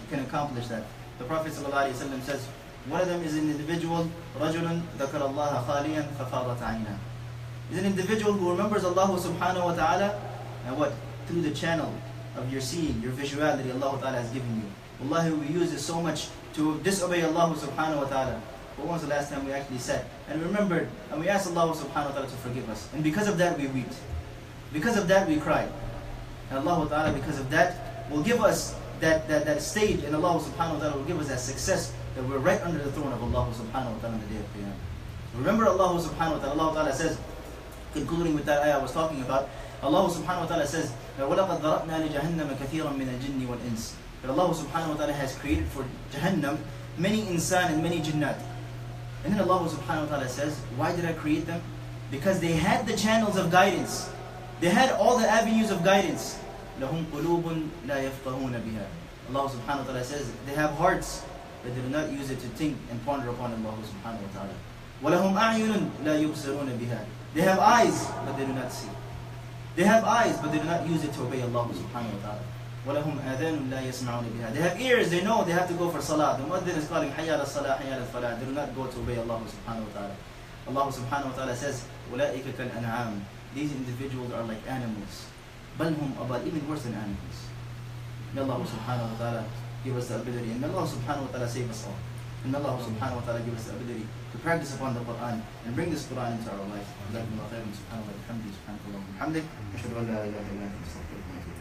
can accomplish that. The Prophet ﷺ says, one of them is an individual, رَجُلٌ ذَكَرَ اللَّهَ خَالِيًا فَفَاضَتْ عَيْنَهُ. Is an individual who remembers Allah subhanahu wa ta'ala, and what? Through the channel of your seeing, your visuality Allah ta'ala has given you. Wallahi, we use it so much to disobey Allah subhanahu wa ta'ala. But when was the last time we actually sat and remembered and we asked Allah subhanahu wa ta'ala to forgive us? And because of that we wept. Because of that we cried. And Allah ta'ala, because of that, will give us that stage, and Allah subhanahu wa ta'ala will give us that success, that we're right under the throne of Allah subhanahu wa ta'ala on the day of Qiyamah. Remember Allah subhanahu wa ta'ala, Allah ta'ala says, concluding with that ayah I was talking about, Allah subhanahu wa ta'ala says, وَلَقَدْ ذَرَأْنَا لِجَهَنَّمَ كَثِيرًا مِنَ الْجِنِّ وَالْإِنسِ. That Allah subhanahu wa ta'ala has created for Jahannam many insan and many jinnat. And then Allah subhanahu wa ta'ala says, why did I create them? Because they had the channels of guidance. They had all the avenues of guidance. لَهُمْ قُلُوبٌ لَا يَفْقَهُونَ بِهَا. Allah subhanahu wa ta'ala says, they have hearts, but they do not use it to think and ponder upon Allah subhanahu wa ta'ala. وَلَهُمْ أَعْيُنٌ لَا يُبْصِرُونَ بِهَا. They have eyes, but they do not see. They have eyes, but they do not use it to obey Allah subhanahu wa ta'ala. وَلَهُمْ آذَانٌ لَا يَسْمَعُونَ بِهَا. They have ears, they know they have to go for salah. The muaddin is calling حَيَّ عَلَى الصَّلَاةِ حَيَّ عَلَى الْفَلَاحِ. They do not go to obey Allah subhanahu wa ta'ala. Allah subhanahu wa ta'ala says, أُولَٰئِكَ كَالْأَنْعَامِ. These individuals are like animals. بَلْ هُمْ أَضَلُّ, even worse than animals. May Allah subhanahu wa ta'ala give us the ability, and may Allah subhanahu wa ta'ala save us all. And may Allah subhanahu wa ta'ala give us the ability to practice upon the Quran and bring this Quran into our life. جزاكم الله خيرا. سبحان الله وبحمده. سبحانك اللهم وبحمدك. أشهد أن لا إله إلا أنت. أستغفرك وأتوب إليك.